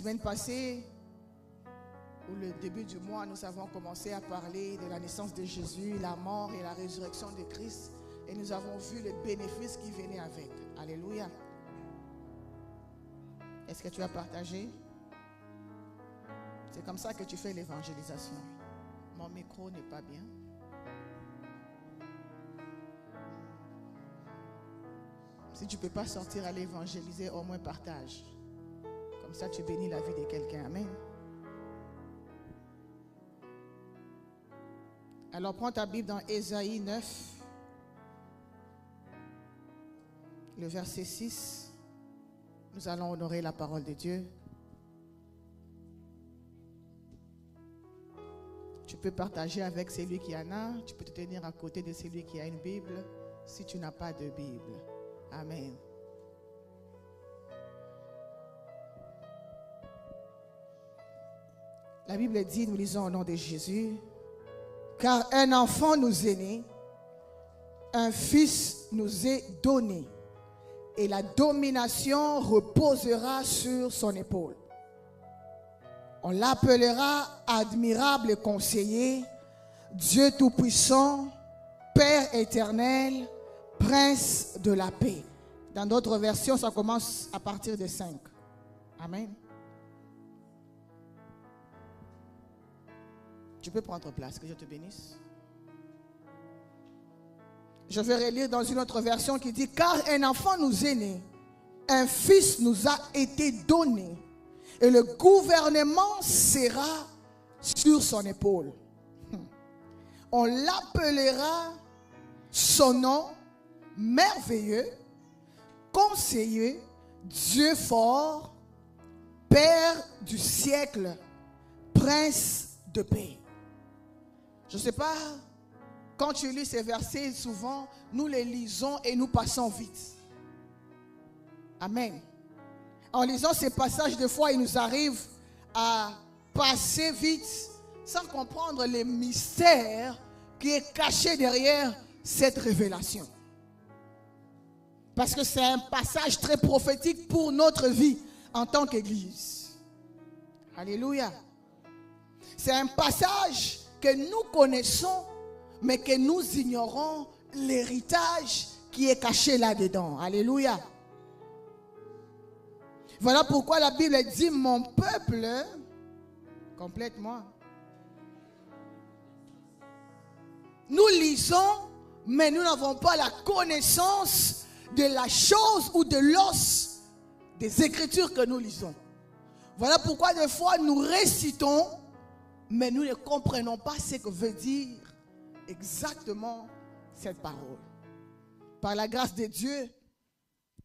semaine passée, ou le début du mois, nous avons commencé à parler de la naissance de Jésus, la mort et la résurrection de Christ. Et nous avons vu les bénéfices qui venaient avec. Alléluia. Est-ce que tu as partagé? C'est comme ça que tu fais l'évangélisation. Mon micro n'est pas bien. Si tu ne peux pas sortir aller évangéliser, au moins partage. Comme ça, tu bénis la vie de quelqu'un. Amen. Alors, prends ta Bible dans Ésaïe 9, le verset 6. Nous allons honorer la parole de Dieu. Tu peux partager avec celui qui en a. Tu peux te tenir à côté de celui qui a une Bible si tu n'as pas de Bible. Amen. La Bible dit, nous lisons au nom de Jésus, car un enfant nous est né, un fils nous est donné, et la domination reposera sur son épaule. On l'appellera admirable conseiller, Dieu tout-puissant, Père éternel, Prince de la paix. Dans d'autres versions, ça commence à partir de 5. Amen. Tu peux prendre place, que Dieu te bénisse. Je vais relire dans une autre version qui dit, car un enfant nous est né, un fils nous a été donné, et le gouvernement sera sur son épaule. On l'appellera son nom merveilleux, conseiller, Dieu fort, Père du siècle, Prince de paix. Je ne sais pas, quand tu lis ces versets, souvent, nous les lisons et nous passons vite. Amen. En lisant ces passages, des fois, il nous arrive à passer vite sans comprendre les mystères qui est caché derrière cette révélation. Parce que c'est un passage très prophétique pour notre vie en tant qu'Église. Alléluia. C'est un passage que nous connaissons, mais que nous ignorons l'héritage qui est caché là-dedans. Alléluia. Voilà pourquoi la Bible dit, mon peuple, complètement. Nous lisons, mais nous n'avons pas la connaissance de la chose ou de l'os des Écritures que nous lisons. Voilà pourquoi des fois nous récitons, mais nous ne comprenons pas ce que veut dire exactement cette parole. Par la grâce de Dieu,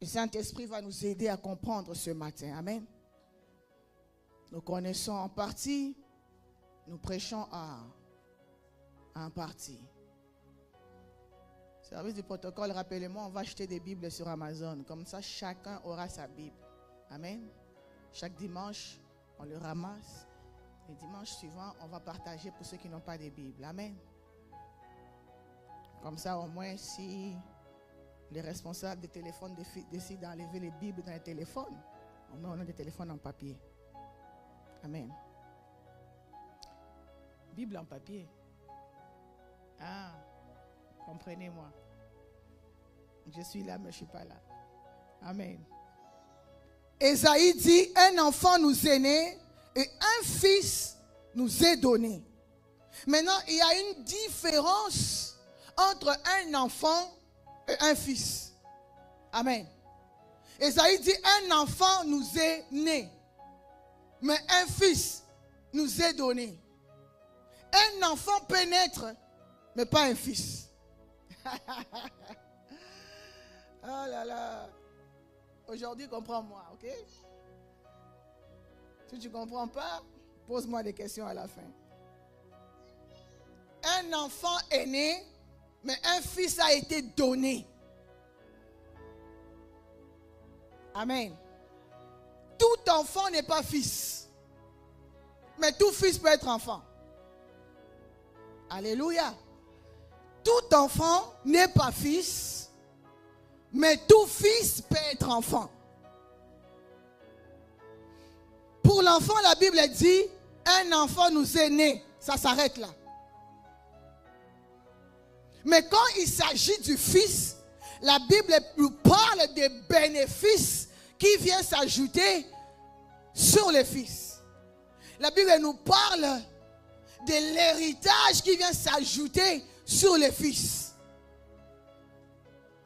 le Saint-Esprit va nous aider à comprendre ce matin. Amen. Nous connaissons en partie, nous prêchons en partie. Service du protocole, rappelez-moi, on va acheter des Bibles sur Amazon. Comme ça, chacun aura sa Bible. Amen. Chaque dimanche, on le ramasse. Et dimanche suivant, on va partager pour ceux qui n'ont pas de Bible. Amen. Comme ça, au moins, si les responsables des téléphones décident d'enlever les Bibles dans les téléphones, on a des téléphones en papier. Amen. Bible en papier. Ah, comprenez-moi. Je suis là, mais je ne suis pas là. Amen. Ésaïe dit, un enfant nous est né et un fils nous est donné. Maintenant, il y a une différence entre un enfant et un fils. Amen. Ésaïe dit, un enfant nous est né, mais un fils nous est donné. Un enfant peut naître, mais pas un fils. Oh là là. Aujourd'hui, comprends-moi, ok? Si tu ne comprends pas, pose-moi des questions à la fin. Un enfant est né, mais un fils a été donné. Amen. Tout enfant n'est pas fils, mais tout fils peut être enfant. Alléluia. Tout enfant n'est pas fils, mais tout fils peut être enfant. Pour l'enfant, la Bible dit, un enfant nous est né. Ça s'arrête là. Mais quand il s'agit du Fils, la Bible nous parle des bénéfices qui viennent s'ajouter sur le Fils. La Bible nous parle de l'héritage qui vient s'ajouter sur le Fils.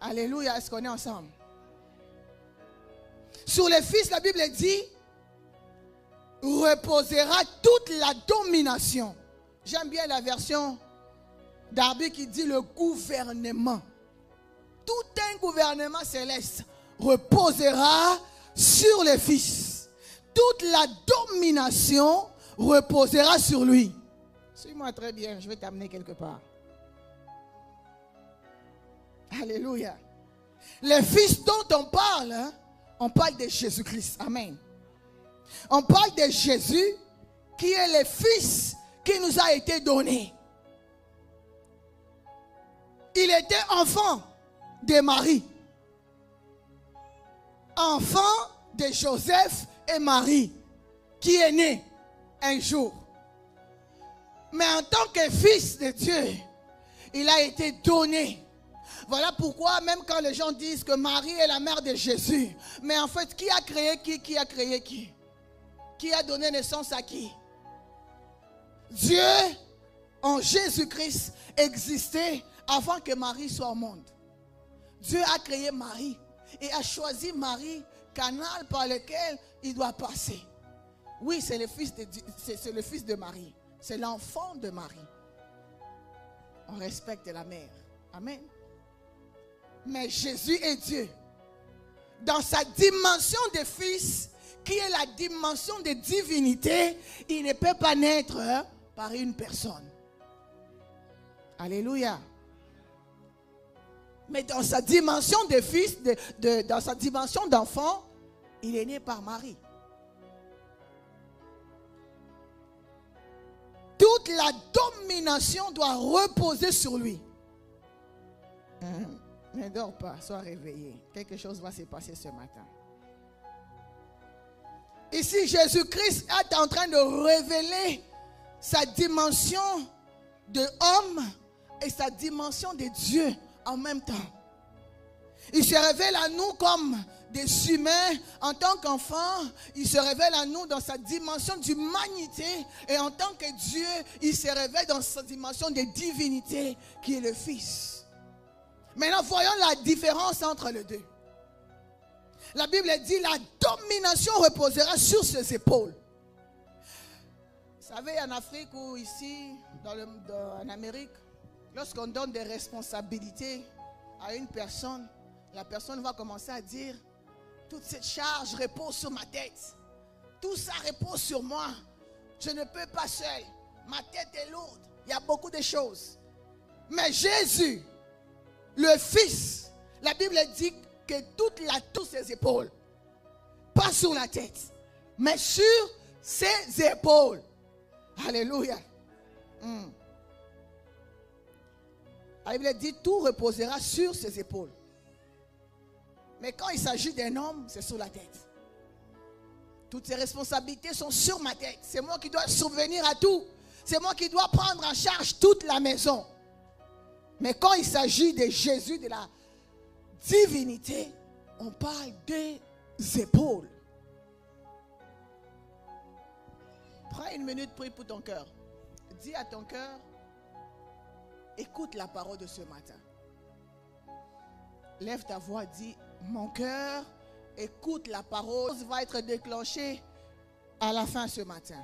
Alléluia, est-ce qu'on est ensemble? Sur le Fils, la Bible dit, reposera toute la domination. J'aime bien la version Darby qui dit le gouvernement. Tout un gouvernement céleste reposera sur le Fils. Toute la domination reposera sur lui. Suis-moi très bien, je vais t'amener quelque part. Alléluia. Le Fils dont on parle de Jésus-Christ. Amen. On parle de Jésus qui est le Fils qui nous a été donné. Il était enfant de Marie. Enfant de Joseph et Marie qui est né un jour. Mais en tant que fils de Dieu, il a été donné. Voilà pourquoi même quand les gens disent que Marie est la mère de Jésus, mais en fait, qui a créé qui? Qui a créé qui? Qui a donné naissance à qui? Dieu, en Jésus-Christ, existait avant que Marie soit au monde. Dieu a créé Marie et a choisi Marie, canal par lequel il doit passer. Oui, c'est le fils de Dieu, c'est le fils de Marie. C'est l'enfant de Marie. On respecte la mère. Amen. Mais Jésus est Dieu. Dans sa dimension de fils, qui est la dimension de divinité, il ne peut pas naître par une personne. Alléluia. Mais dans sa dimension de fils, dans sa dimension d'enfant, il est né par Marie. Toute la domination doit reposer sur lui. Ne dors pas, sois réveillé. Quelque chose va se passer ce matin. Ici, Jésus-Christ est en train de révéler sa dimension d'homme et sa dimension de Dieu en même temps. Il se révèle à nous comme des humains en tant qu'enfants. Il se révèle à nous dans sa dimension d'humanité. Et en tant que Dieu, il se révèle dans sa dimension de divinité qui est le Fils. Maintenant, voyons la différence entre les deux. La Bible dit la domination reposera sur ses épaules. Vous savez, en Afrique ou ici, en Amérique, lorsqu'on donne des responsabilités à une personne, la personne va commencer à dire, toute cette charge repose sur ma tête. Tout ça repose sur moi. Je ne peux pas seul. Ma tête est lourde. Il y a beaucoup de choses. Mais Jésus, le Fils, la Bible dit que tous ses épaules, pas sur la tête, mais sur ses épaules. Alléluia. La Bible dit tout reposera sur ses épaules. Mais quand il s'agit d'un homme, c'est sur la tête. Toutes ses responsabilités sont sur ma tête. C'est moi qui dois survenir à tout. C'est moi qui dois prendre en charge toute la maison. Mais quand il s'agit de Jésus, de la divinité, on parle des épaules. Prends une minute, prie pour ton cœur. Dis à ton cœur, écoute la parole de ce matin. Lève ta voix, dis, mon cœur, écoute la parole. Va être déclenchée à la fin ce matin.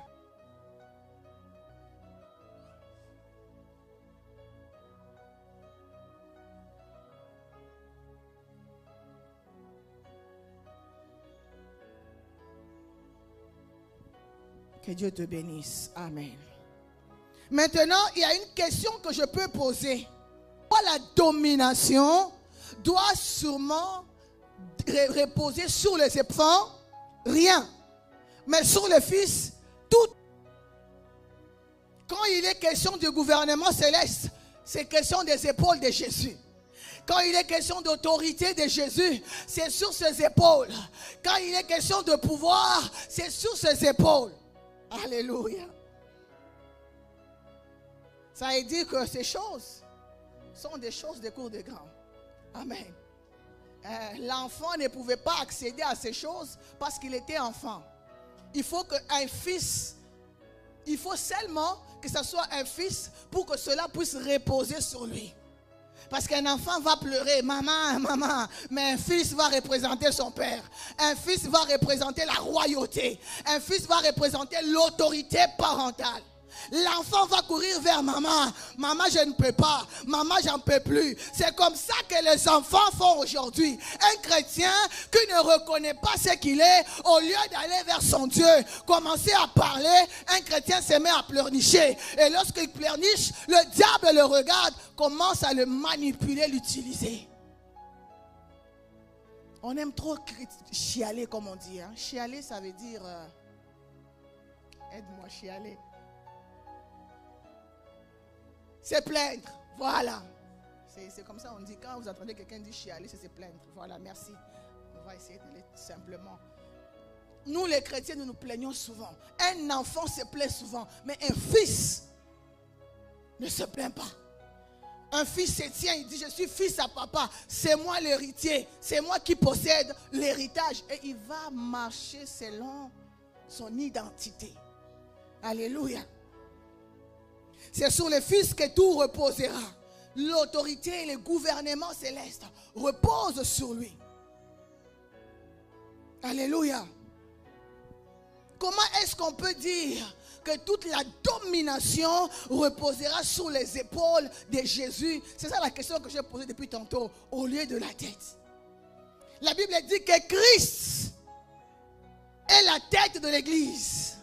Que Dieu te bénisse. Amen. Maintenant, il y a une question que je peux poser. La domination doit sûrement reposer sur les enfants? Rien. Mais sur le Fils, tout. Quand il est question du gouvernement céleste, c'est question des épaules de Jésus. Quand il est question d'autorité de Jésus, c'est sur ses épaules. Quand il est question de pouvoir, c'est sur ses épaules. Alléluia. Ça veut dire que ces choses sont des choses de cours de grand. Amen. L'enfant ne pouvait pas accéder à ces choses parce qu'il était enfant. Il faut seulement que ce soit un fils pour que cela puisse reposer sur lui. Parce qu'un enfant va pleurer, maman, maman, mais un fils va représenter son père. Un fils va représenter la royauté. Un fils va représenter l'autorité parentale. L'enfant va courir vers maman. Maman, je ne peux pas. Maman, j'en peux plus. C'est comme ça que les enfants font aujourd'hui. Un chrétien qui ne reconnaît pas ce qu'il est, au lieu d'aller vers son Dieu, commencer à parler, un chrétien se met à pleurnicher. Et lorsqu'il pleurniche, le diable le regarde, commence à le manipuler, l'utiliser. On aime trop chialer, comme on dit. Hein. Chialer, ça veut dire... aide-moi, chialer. C'est plaindre, voilà. C'est comme ça on dit, quand vous entendez quelqu'un dire chialer, c'est se plaindre. Voilà, merci. On va essayer d'aller simplement. Nous les chrétiens, nous nous plaignons souvent. Un enfant se plaint souvent, mais un fils ne se plaint pas. Un fils se tient, il dit, je suis fils à papa, c'est moi l'héritier, c'est moi qui possède l'héritage. Et il va marcher selon son identité. Alléluia. C'est sur les fils que tout reposera. L'autorité et le gouvernement céleste reposent sur lui. Alléluia. Comment est-ce qu'on peut dire que toute la domination reposera sur les épaules de Jésus? C'est ça la question que j'ai posée depuis tantôt, au lieu de la tête. La Bible dit que Christ est la tête de l'Église.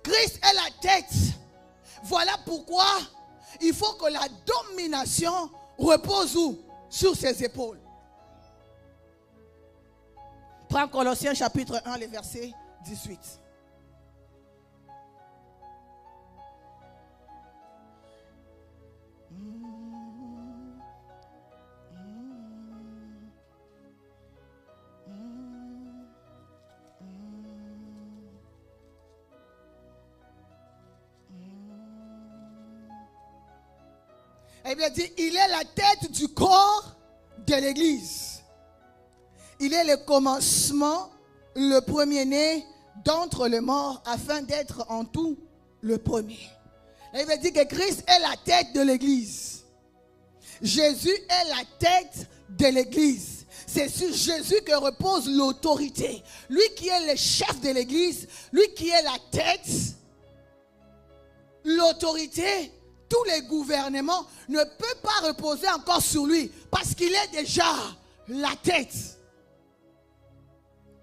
Christ est la tête. Voilà pourquoi il faut que la domination repose où? Sur ses épaules. Prends Colossiens chapitre 1, le verset 18. Et il dit, il est la tête du corps de l'Église. Il est le commencement, le premier-né d'entre les morts, afin d'être en tout le premier. Et il dit que Christ est la tête de l'Église. Jésus est la tête de l'Église. C'est sur Jésus que repose l'autorité. Lui qui est le chef de l'Église, lui qui est la tête, l'autorité, tous les gouvernements ne peuvent pas reposer encore sur lui parce qu'il est déjà la tête.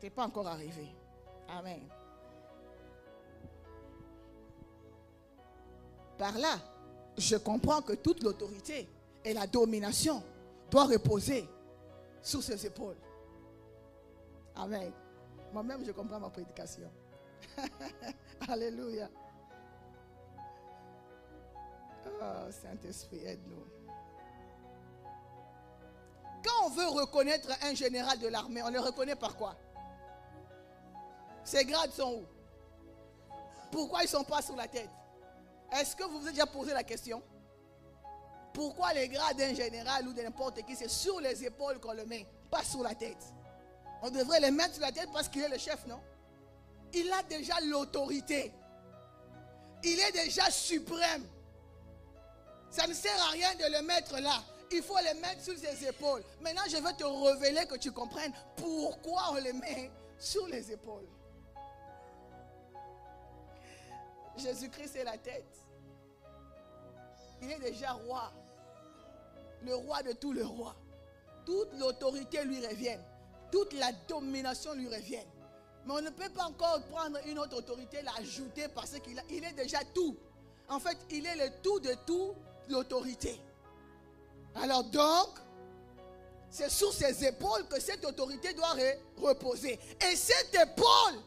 Tu n'es pas encore arrivé. Amen. Par là, je comprends que toute l'autorité et la domination doivent reposer sur ses épaules. Amen. Moi-même, je comprends ma prédication. Alléluia. Oh, Saint-Esprit, aide-nous. Quand on veut reconnaître un général de l'armée, on le reconnaît par quoi? Ses grades sont où? Pourquoi ils ne sont pas sur la tête? Est-ce que vous vous êtes déjà posé la question? Pourquoi les grades d'un général ou de n'importe qui, c'est sur les épaules qu'on le met, pas sur la tête? On devrait le mettre sur la tête parce qu'il est le chef, non? Il a déjà l'autorité. Il est déjà suprême. Ça ne sert à rien de le mettre là. Il faut le mettre sur ses épaules. Maintenant, je veux te révéler que tu comprennes pourquoi on le met sur les épaules. Jésus-Christ est la tête. Il est déjà roi. Le roi de tous les rois. Toute l'autorité lui revient. Toute la domination lui revient. Mais on ne peut pas encore prendre une autre autorité, l'ajouter parce qu'il est déjà tout. En fait, il est le tout de tout, l'autorité. Alors donc, c'est sur ses épaules que cette autorité doit reposer. Et cette épaule,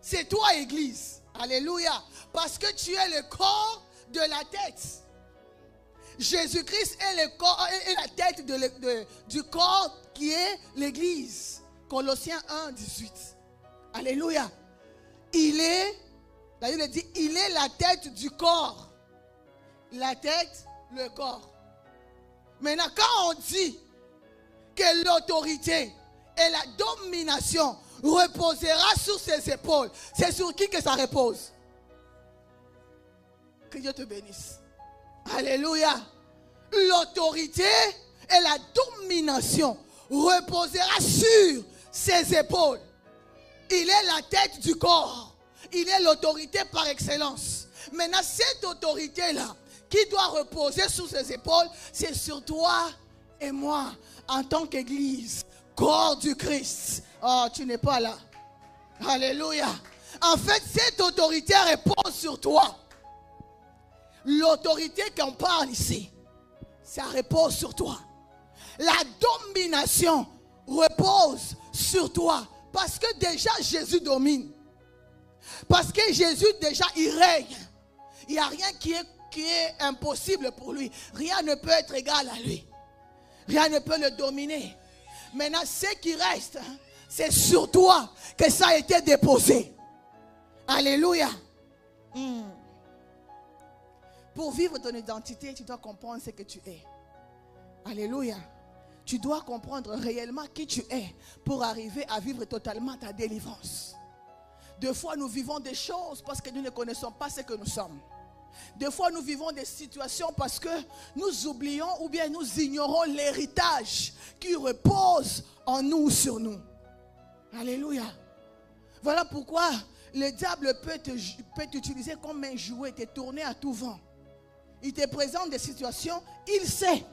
c'est toi, Église. Alléluia. Parce que tu es le corps de la tête. Jésus-Christ est, le corps, est la tête du corps qui est l'Église. Colossiens 1, 18. Alléluia. Il est, la Bible dit, il est la tête du corps. La tête, le corps. Maintenant, quand on dit que l'autorité et la domination reposera sur ses épaules, c'est sur qui que ça repose? Que Dieu te bénisse. Alléluia. L'autorité et la domination reposera sur ses épaules. Il est la tête du corps. Il est l'autorité par excellence. Maintenant, cette autorité-là qui doit reposer sur ses épaules, c'est sur toi et moi en tant qu'Église, corps du Christ. Oh, tu n'es pas là. Alléluia. En fait, cette autorité repose sur toi. L'autorité qu'on parle ici, ça repose sur toi. La domination repose sur toi. Parce que déjà Jésus domine. Parce que Jésus déjà il règne. Il n'y a rien qui est impossible pour lui. Rien ne peut être égal à lui. Rien ne peut le dominer. Maintenant, ce qui reste, c'est sur toi que ça a été déposé. Alléluia. Pour vivre ton identité, tu dois comprendre ce que tu es. Alléluia. Tu dois comprendre réellement qui tu es pour arriver à vivre totalement ta délivrance. Des fois, nous vivons des choses parce que nous ne connaissons pas ce que nous sommes. Des fois, nous vivons des situations parce que nous oublions ou bien nous ignorons l'héritage qui repose en nous ou sur nous. Alléluia. Voilà pourquoi le diable peut t'utiliser comme un jouet, te tourner à tout vent. Il te présente des situations, il sait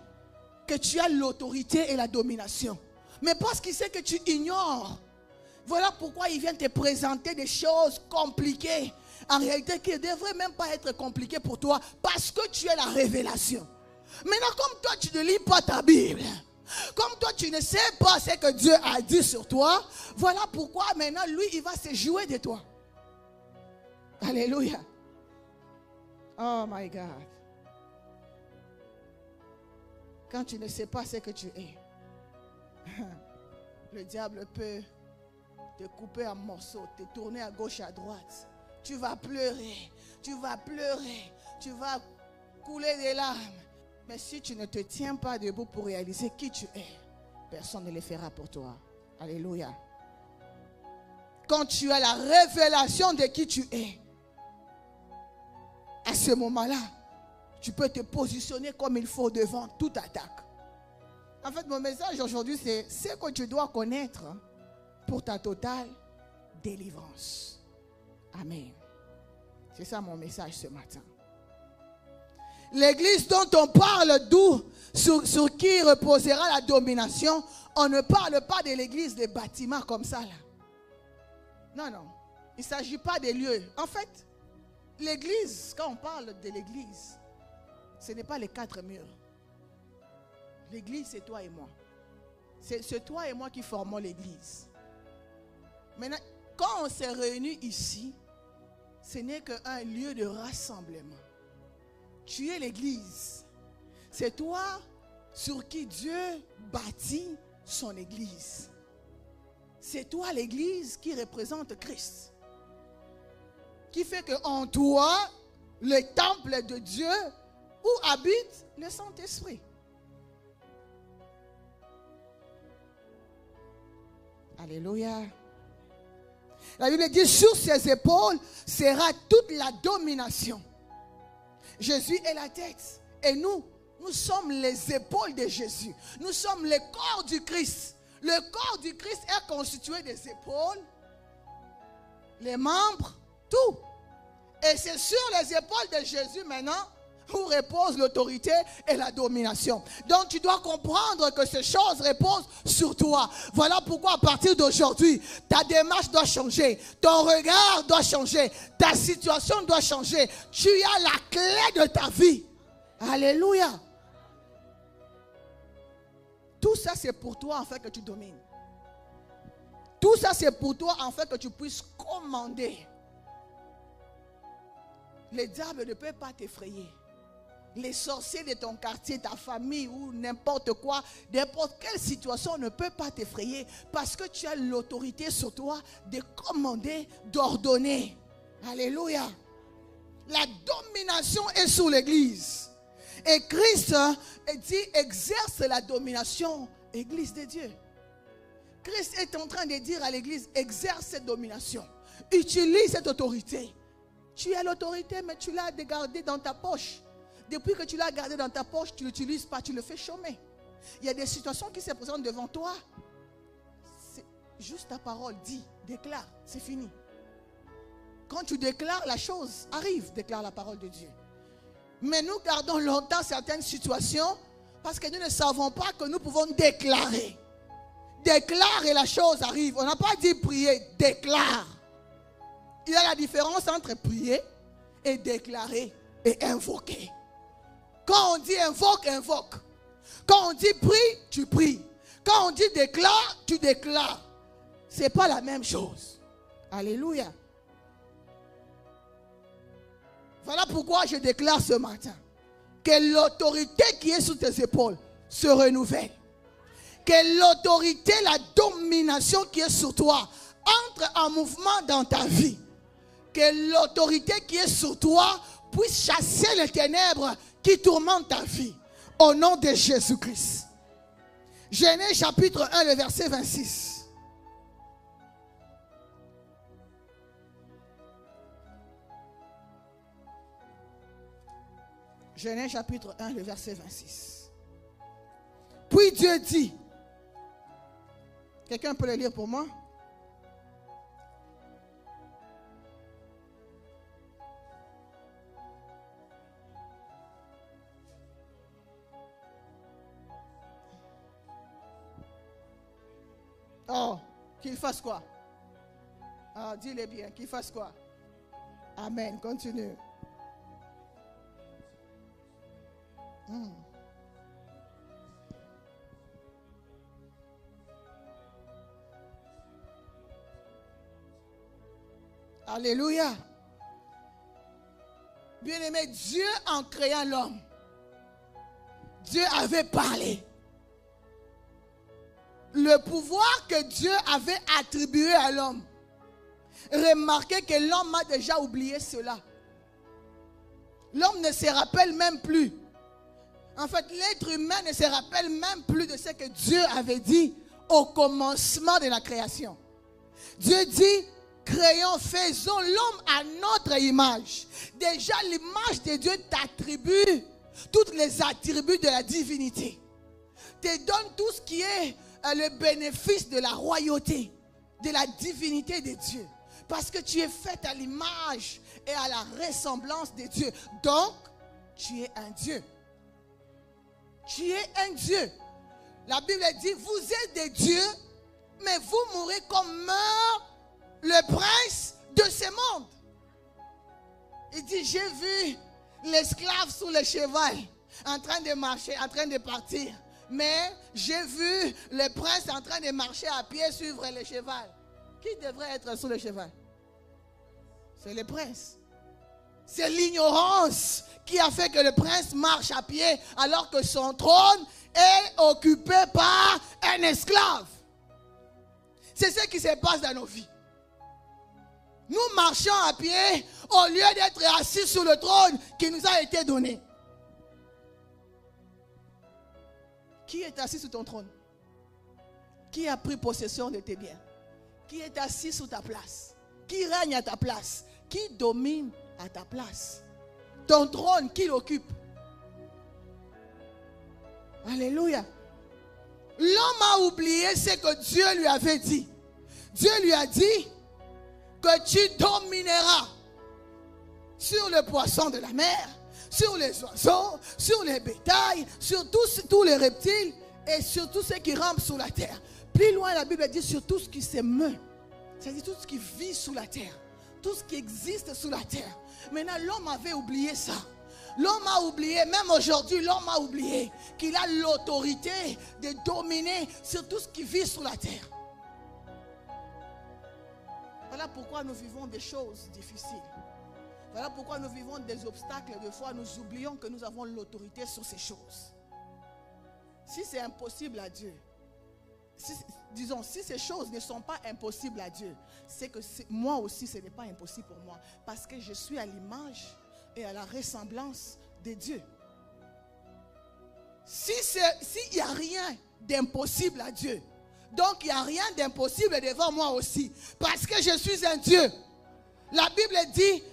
que tu as l'autorité et la domination. Mais parce qu'il sait que tu ignores, voilà pourquoi il vient te présenter des choses compliquées. En réalité, qui ne devraient même pas être compliquées pour toi parce que tu as la révélation. Maintenant, comme toi, tu ne lis pas ta Bible, comme toi, tu ne sais pas ce que Dieu a dit sur toi, voilà pourquoi maintenant, lui, il va se jouer de toi. Alléluia. Oh my God. Quand tu ne sais pas ce que tu es, le diable peut te couper en morceaux, te tourner à gauche, à droite. Tu vas pleurer, tu vas couler des larmes. Mais si tu ne te tiens pas debout pour réaliser qui tu es, personne ne le fera pour toi. Alléluia. Quand tu as la révélation de qui tu es, à ce moment-là, tu peux te positionner comme il faut devant toute attaque. En fait, mon message aujourd'hui, c'est ce que tu dois connaître pour ta totale délivrance. Amen. C'est ça mon message ce matin. L'église dont on parle, d'où, sur qui reposera la domination, on ne parle pas de l'église des bâtiments comme ça là. Non, non. Il ne s'agit pas des lieux. En fait, l'église, quand on parle de l'église, ce n'est pas les quatre murs. L'église, c'est toi et moi. C'est toi et moi qui formons l'église. Maintenant, quand on s'est réunis ici, ce n'est qu'un lieu de rassemblement. Tu es l'église. C'est toi sur qui Dieu bâtit son église. C'est toi l'église qui représente Christ. Qui fait qu'en toi, le temple de Dieu, où habite le Saint-Esprit. Alléluia. La Bible dit, sur ses épaules sera toute la domination. Jésus est la tête. Et nous sommes les épaules de Jésus. Nous sommes le corps du Christ. Le corps du Christ est constitué des épaules, les membres, tout. Et c'est sur les épaules de Jésus maintenant où repose l'autorité et la domination. Donc tu dois comprendre que ces choses reposent sur toi. Voilà pourquoi à partir d'aujourd'hui, ta démarche doit changer. Ton regard doit changer. Ta situation doit changer. Tu as la clé de ta vie. Alléluia. Tout ça c'est pour toi en fait que tu domines. Tout ça c'est pour toi en fait que tu puisses commander. Le diable ne peut pas t'effrayer. Les sorciers de ton quartier, ta famille ou n'importe quoi, n'importe quelle situation ne peut pas t'effrayer parce que tu as l'autorité sur toi de commander, d'ordonner. Alléluia. La domination est sur l'église. Et Christ dit, exerce la domination, église de Dieu. Christ est en train de dire à l'église, exerce cette domination. Utilise cette autorité. Tu as l'autorité, mais tu l'as gardée dans ta poche. Depuis que tu l'as gardée dans ta poche, tu ne l'utilises pas, tu le fais chômer. Il y a des situations qui se présentent devant toi. C'est juste ta parole, dis, déclare, c'est fini. Quand tu déclares, la chose arrive, déclare la parole de Dieu. Mais nous gardons longtemps certaines situations parce que nous ne savons pas que nous pouvons déclarer. Déclare et la chose arrive. On n'a pas dit prier, déclare. Il y a la différence entre prier et déclarer et invoquer. Quand on dit invoque, invoque. Quand on dit prie, tu pries. Quand on dit déclare, tu déclares. Ce n'est pas la même chose. Alléluia. Voilà pourquoi je déclare ce matin que l'autorité qui est sous tes épaules se renouvelle. Que l'autorité, la domination qui est sur toi entre en mouvement dans ta vie. Que l'autorité qui est sur toi puisse chasser les ténèbres qui tourmentent ta vie. Au nom de Jésus-Christ. Genèse chapitre 1, le verset 26. Genèse chapitre 1, le verset 26. Puis Dieu dit, quelqu'un peut le lire pour moi? Oh, qu'il fasse quoi? Ah, dis-le bien, qu'il fasse quoi? Amen, continue. Alléluia. Bien-aimé, Dieu en créant l'homme, Dieu avait parlé. Le pouvoir que Dieu avait attribué à l'homme. Remarquez que l'homme a déjà oublié cela. L'homme ne se rappelle même plus. En fait, l'être humain ne se rappelle même plus de ce que Dieu avait dit au commencement de la création. Dieu dit, créons, faisons l'homme à notre image. Déjà, l'image de Dieu t'attribue tous les attributs de la divinité. Te donne tout ce qui est le bénéfice de la royauté, de la divinité de Dieu. Parce que tu es fait à l'image et à la ressemblance de Dieu. Donc, tu es un Dieu. Tu es un Dieu. La Bible dit, vous êtes des dieux, mais vous mourrez comme meurt le prince de ce monde. Il dit, j'ai vu l'esclave sur le cheval, en train de marcher, en train de partir. Mais j'ai vu le prince en train de marcher à pied, suivre le cheval. Qui devrait être sur le cheval? C'est le prince. C'est l'ignorance qui a fait que le prince marche à pied alors que son trône est occupé par un esclave. C'est ce qui se passe dans nos vies. Nous marchons à pied au lieu d'être assis sur le trône qui nous a été donné. Qui est assis sur ton trône? Qui a pris possession de tes biens? Qui est assis sur ta place? Qui règne à ta place? Qui domine à ta place? Ton trône, qui l'occupe? Alléluia. L'homme a oublié ce que Dieu lui avait dit. Dieu lui a dit que tu domineras sur le poisson de la mer, sur les oiseaux, sur les bétails, sur tous les reptiles et sur tout ce qui rampe sur la terre. Plus loin, la Bible dit sur tout ce qui se meut, c'est-à-dire tout ce qui vit sous la terre, tout ce qui existe sous la terre. Maintenant, l'homme avait oublié ça. L'homme a oublié, même aujourd'hui, l'homme a oublié qu'il a l'autorité de dominer sur tout ce qui vit sur la terre. Voilà pourquoi nous vivons des choses difficiles. Voilà pourquoi nous vivons des obstacles. Des fois, nous oublions que nous avons l'autorité sur ces choses. Si c'est impossible à Dieu, si ces choses ne sont pas impossibles à Dieu, c'est que moi aussi, ce n'est pas impossible pour moi. Parce que je suis à l'image et à la ressemblance de Dieu. S'il n'y a rien d'impossible à Dieu, donc il n'y a rien d'impossible devant moi aussi. Parce que je suis un Dieu. La Bible dit,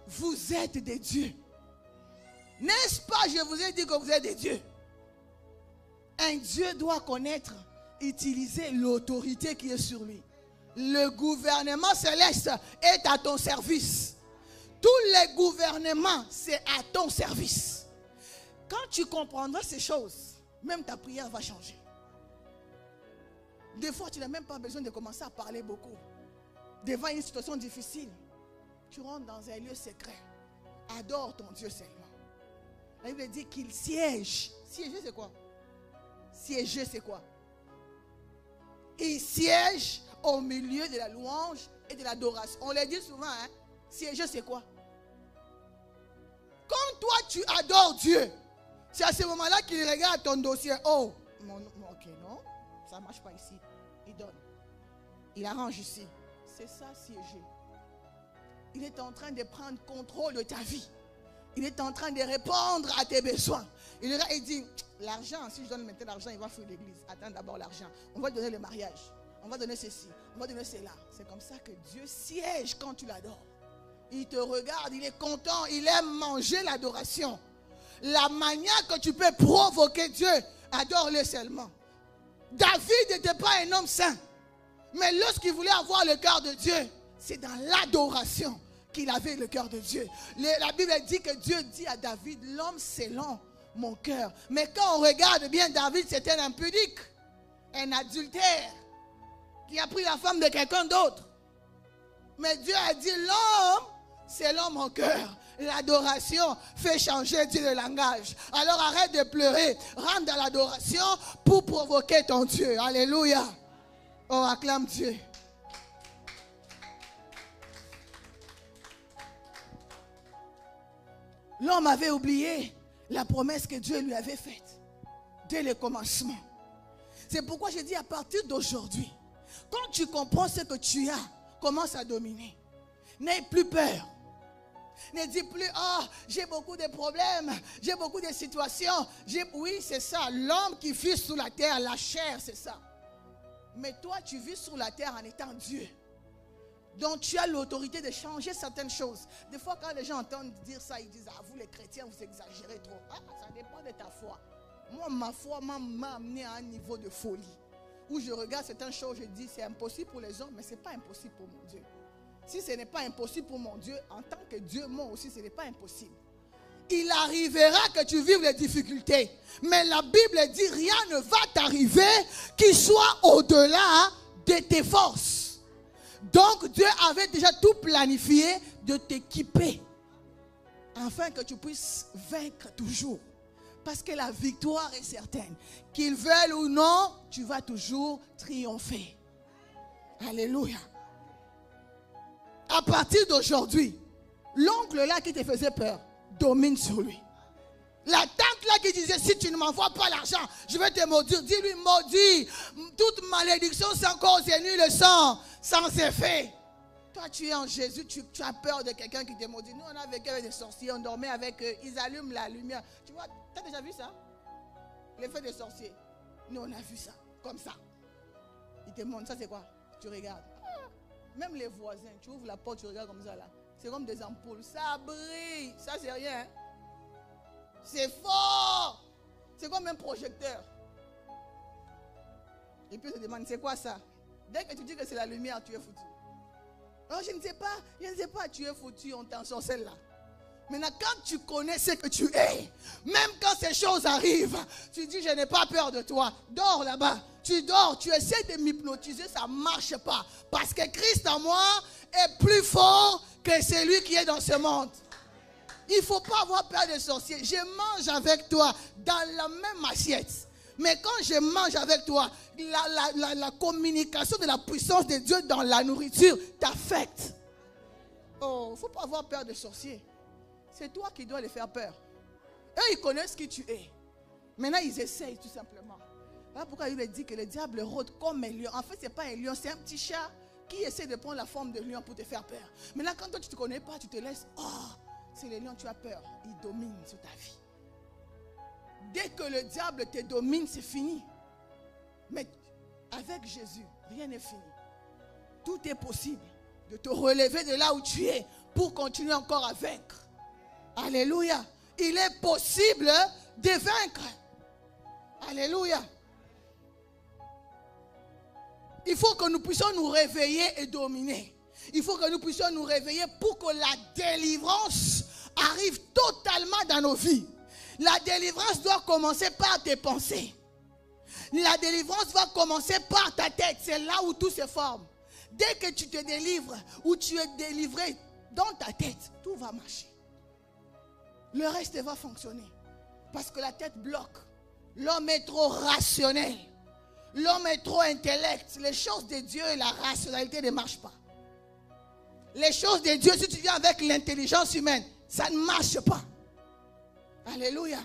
vous êtes des dieux. N'est-ce pas, je vous ai dit que vous êtes des dieux. Un Dieu doit connaître, utiliser l'autorité qui est sur lui. Le gouvernement céleste est à ton service. Tous les gouvernements, c'est à ton service. Quand tu comprendras ces choses, même ta prière va changer. Des fois, tu n'as même pas besoin de commencer à parler beaucoup. Devant une situation difficile, tu rentres dans un lieu secret. Adore ton Dieu seulement. La Bible dit qu'il siège. Siéger, c'est quoi? Siéger, c'est quoi? Il siège au milieu de la louange et de l'adoration. On le dit souvent, hein? Siéger, c'est quoi? Quand toi, tu adores Dieu, c'est à ce moment-là qu'il regarde ton dossier. Oh, ok, non, ça ne marche pas ici. Il donne. Il arrange ici. C'est ça, siéger. Il est en train de prendre contrôle de ta vie. Il est en train de répondre à tes besoins. Il dit, l'argent, si je donne maintenant l'argent, il va fuir l'église. Attends d'abord l'argent. On va donner le mariage. On va donner ceci. On va donner cela. C'est comme ça que Dieu siège quand tu l'adores. Il te regarde, il est content, il aime manger l'adoration. La manière que tu peux provoquer Dieu, adore-le seulement. David n'était pas un homme saint. Mais lorsqu'il voulait avoir le cœur de Dieu, c'est dans l'adoration qu'il avait le cœur de Dieu. La Bible dit que Dieu dit à David, l'homme selon mon cœur. Mais quand on regarde bien, David c'était un impudique, un adultère, qui a pris la femme de quelqu'un d'autre. Mais Dieu a dit, l'homme selon mon cœur. L'adoration fait changer Dieu le langage. Alors arrête de pleurer, rentre dans l'adoration pour provoquer ton Dieu. Alléluia. Oh, acclame Dieu. L'homme avait oublié la promesse que Dieu lui avait faite dès le commencement. C'est pourquoi je dis à partir d'aujourd'hui, quand tu comprends ce que tu as, commence à dominer. N'aie plus peur. Ne dis plus, oh, j'ai beaucoup de problèmes, j'ai beaucoup de situations. Oui, c'est ça. L'homme qui vit sous la terre, la chair, c'est ça. Mais toi, tu vis sur la terre en étant Dieu. Donc, tu as l'autorité de changer certaines choses. Des fois, quand les gens entendent dire ça, ils disent, ah, vous les chrétiens, vous exagérez trop. Ah, ça dépend de ta foi. Moi, ma foi m'a amené à un niveau de folie. Où je regarde certaines choses, je dis, c'est impossible pour les hommes, mais ce n'est pas impossible pour mon Dieu. Si ce n'est pas impossible pour mon Dieu, en tant que Dieu, moi aussi, ce n'est pas impossible. Il arrivera que tu vives les difficultés. Mais la Bible dit, rien ne va t'arriver qui soit au-delà de tes forces. Donc, Dieu avait déjà tout planifié de t'équiper. Afin que tu puisses vaincre toujours. Parce que la victoire est certaine. Qu'ils veulent ou non, tu vas toujours triompher. Alléluia. À partir d'aujourd'hui, l'oncle là qui te faisait peur, domine sur lui. La tante là qui disait, si tu ne m'envoies pas l'argent, je vais te maudire. Dis-lui, maudit. Toute malédiction sans cause et nul le sang, sans effet. Toi, tu es en Jésus, tu as peur de quelqu'un qui te maudit. Nous, on a vécu avec des sorciers, on dormait avec eux, ils allument la lumière. Tu vois, tu as déjà vu ça? L'effet des sorciers. Nous, on a vu ça, comme ça. Ils te montrent, ça c'est quoi? Tu regardes. Même les voisins, tu ouvres la porte, tu regardes comme ça là. C'est comme des ampoules. Ça brille. Ça, c'est rien. Hein? C'est fort. C'est comme un projecteur. Et puis, on se demande, c'est quoi ça? Dès que tu dis que c'est la lumière, tu es foutu. Non, je ne sais pas, tu es foutu, on t'ensorcelle là. Maintenant, quand tu connais ce que tu es, même quand ces choses arrivent, tu dis, je n'ai pas peur de toi. Dors là-bas. Tu dors, tu essaies de m'hypnotiser, ça ne marche pas. Parce que Christ en moi est plus fort que celui qui est dans ce monde. Il ne faut pas avoir peur des sorciers. Je mange avec toi dans la même assiette. Mais quand je mange avec toi, la communication de la puissance de Dieu dans la nourriture t'affecte. Oh, il ne faut pas avoir peur des sorciers. C'est toi qui dois les faire peur. Eux, ils connaissent qui tu es. Maintenant, ils essayent tout simplement. Voilà pourquoi il dit que le diable rôde comme un lion. En fait, ce n'est pas un lion, c'est un petit chat qui essaie de prendre la forme de lion pour te faire peur. Maintenant, quand toi, tu ne te connais pas, tu te laisses. Oh, c'est le lion, tu as peur. Il domine sur ta vie. Dès que le diable te domine, c'est fini. Mais avec Jésus, rien n'est fini. Tout est possible de te relever de là où tu es pour continuer encore à vaincre. Alléluia. Il est possible de vaincre. Alléluia. Il faut que nous puissions nous réveiller et dominer. Il faut que nous puissions nous réveiller pour que la délivrance arrive totalement dans nos vies. La délivrance doit commencer par tes pensées. La délivrance va commencer par ta tête. C'est là où tout se forme. Dès que tu te délivres ou tu es délivré dans ta tête, tout va marcher. Le reste va fonctionner. Parce que la tête bloque. L'homme est trop rationnel. L'homme est trop intellect. Les choses de Dieu et la rationalité ne marchent pas. Les choses de Dieu, si tu viens avec l'intelligence humaine, ça ne marche pas. Alléluia.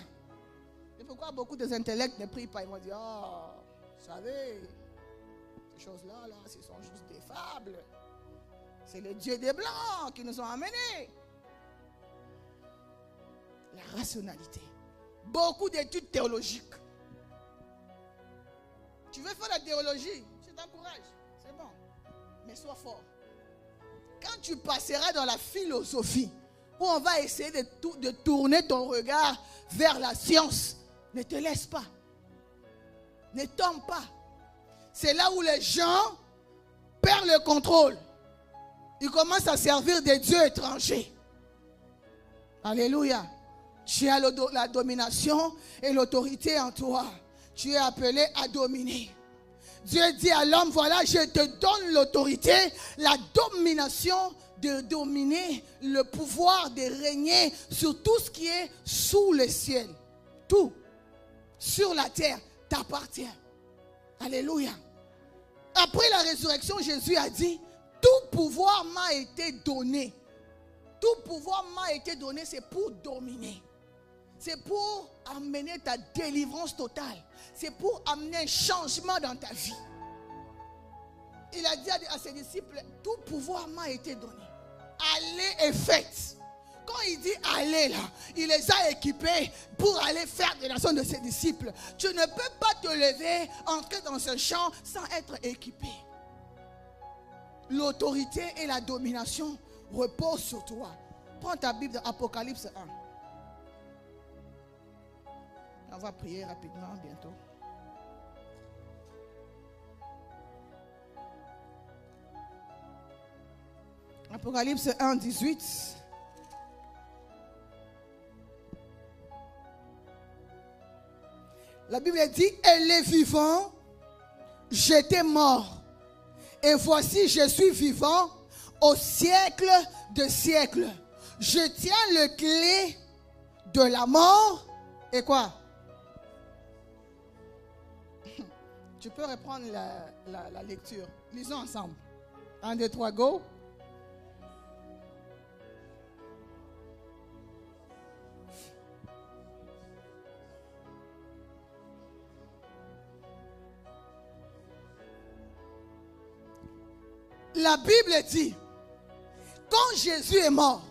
Et pourquoi beaucoup des intellects ne prient pas? Ils vont dire, oh, vous savez, ces choses-là, là, ce sont juste des fables. C'est le Dieu des Blancs qui nous ont amenés. La rationalité. Beaucoup d'études théologiques. Tu veux faire la théologie, je t'encourage. C'est bon. Mais sois fort. Quand tu passeras dans la philosophie, où on va essayer de tourner ton regard vers la science, ne te laisse pas. Ne tombe pas. C'est là où les gens perdent le contrôle. Ils commencent à servir des dieux étrangers. Alléluia. Tu as la domination et l'autorité en toi. Tu es appelé à dominer. Dieu dit à l'homme, voilà, je te donne l'autorité, la domination de dominer, le pouvoir de régner sur tout ce qui est sous le ciel. Tout sur la terre t'appartient. Alléluia. Après la résurrection, Jésus a dit, tout pouvoir m'a été donné. Tout pouvoir m'a été donné, c'est pour dominer. C'est pour amener ta délivrance totale. C'est pour amener un changement dans ta vie. Il a dit à ses disciples, tout pouvoir m'a été donné. Allez et faites. Quand il dit allez là, il les a équipés pour aller faire des nations de ses disciples. Tu ne peux pas te lever, entrer dans ce champ sans être équipé. L'autorité et la domination reposent sur toi. Prends ta Bible d'Apocalypse 1. On va prier rapidement bientôt. Apocalypse 1, 18. La Bible dit, et les vivants, j'étais mort. Et voici, je suis vivant au siècle de siècles. Je tiens le clé de la mort. Et quoi? Tu peux reprendre la lecture. Lisons ensemble. 1, 2, 3, go. La Bible dit, quand Jésus est mort,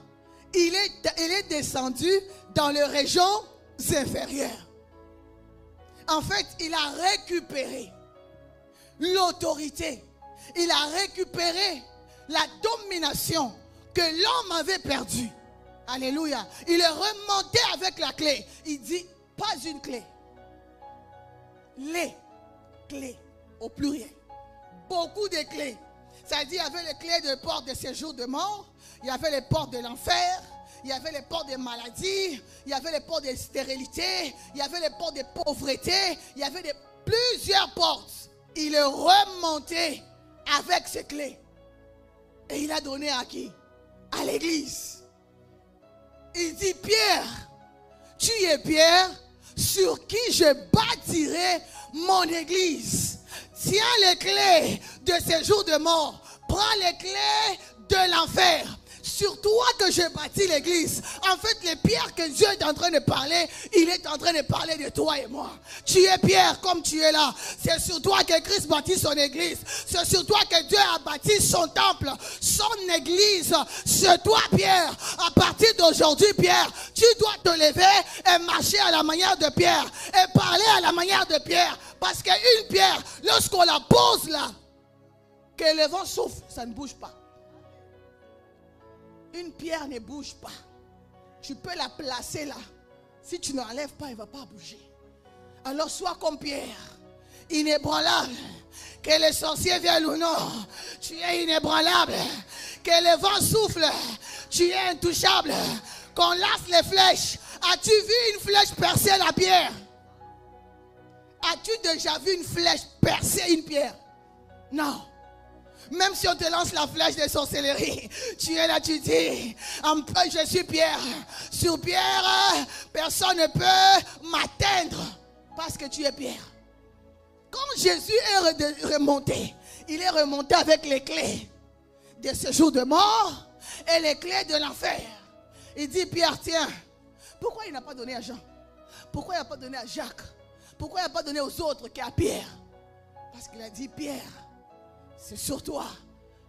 il est descendu dans les régions inférieures. En fait, il a récupéré l'autorité. Il a récupéré la domination que l'homme avait perdue. Alléluia. Il est remonté avec la clé. Il dit, pas une clé. Les clés, au pluriel. Beaucoup de clés. C'est-à-dire, il y avait les clés de porte de séjour de mort. Il y avait les portes de l'enfer. Il y avait les portes de maladie. Il y avait les portes de stérilité. Il y avait les portes de pauvreté. Il y avait plusieurs portes. Il est remonté avec ses clés. Et il a donné à qui? À l'église. Il dit, Pierre, tu es Pierre, sur qui je bâtirai mon église. Tiens les clés de ces jours de mort. Prends les clés de l'enfer. sur toi que j'ai bâti l'église. En fait, les pierres que Dieu est en train de parler, il est en train de parler de toi et moi. Tu es Pierre comme tu es là. C'est sur toi que Christ bâtit son église. C'est sur toi que Dieu a bâti son temple, son église. Sur toi, Pierre. À partir d'aujourd'hui, Pierre, tu dois te lever et marcher à la manière de Pierre. Et parler à la manière de Pierre. Parce qu'une pierre, lorsqu'on la pose là, que le vent souffle, ça ne bouge pas. Une pierre ne bouge pas. Tu peux la placer là. Si tu ne l'enlèves pas, elle ne va pas bouger. Alors sois comme Pierre, inébranlable. Que les sorciers viennent ou non, tu es inébranlable. Que le vent souffle, tu es intouchable. Qu'on lance les flèches. As-tu vu une flèche percer la pierre? As-tu déjà vu une flèche percer une pierre? Non. Même si on te lance la flèche de sorcellerie, tu es là, tu dis, je suis Pierre. Sur Pierre, personne ne peut m'atteindre parce que tu es Pierre. Quand Jésus est remonté, il est remonté avec les clés de ce jour de mort et les clés de l'enfer. Il dit, Pierre, tiens, pourquoi il n'a pas donné à Jean? Pourquoi il n'a pas donné à Jacques? Pourquoi il n'a pas donné aux autres qu'à Pierre? Parce qu'il a dit, Pierre, c'est sur toi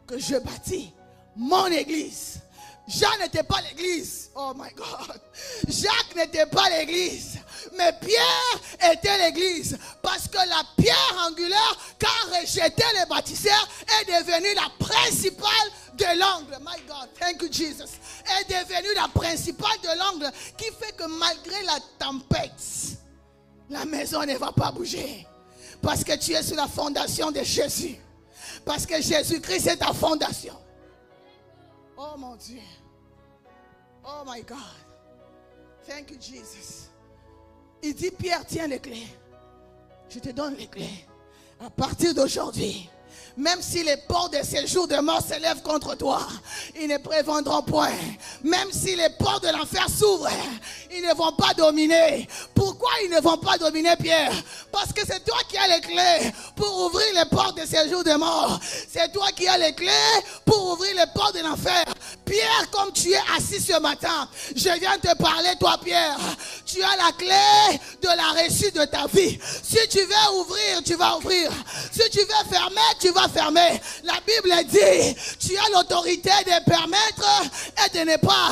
que je bâtis mon église. Jean n'était pas l'église. Oh my God. Jacques n'était pas l'église. Mais Pierre était l'église. Parce que la pierre angulaire, qu'a rejeté les bâtisseurs, est devenue la principale de l'angle. My God, thank you Jesus. Est devenue la principale de l'angle qui fait que malgré la tempête, la maison ne va pas bouger. Parce que tu es sur la fondation de Jésus. Parce que Jésus-Christ est ta fondation. Oh mon Dieu. Oh my God. Thank you Jesus. Il dit, Pierre, tiens les clés. Je te donne les clés. À partir d'aujourd'hui, même si les portes de ces jours de mort s'élèvent contre toi, ils ne prévendront point. Même si les portes de l'enfer s'ouvrent, ils ne vont pas dominer. Pourquoi ils ne vont pas dominer, Pierre? Parce que c'est toi qui as les clés pour ouvrir les portes de ces jours de mort. C'est toi qui as les clés pour ouvrir les portes de l'enfer. Pierre, comme tu es assis ce matin, je viens te parler, toi Pierre. Tu as la clé de la réussite de ta vie. Si tu veux ouvrir, tu vas ouvrir. Si tu veux fermer, tu vas fermer. La Bible dit, tu as l'autorité de permettre et de ne pas.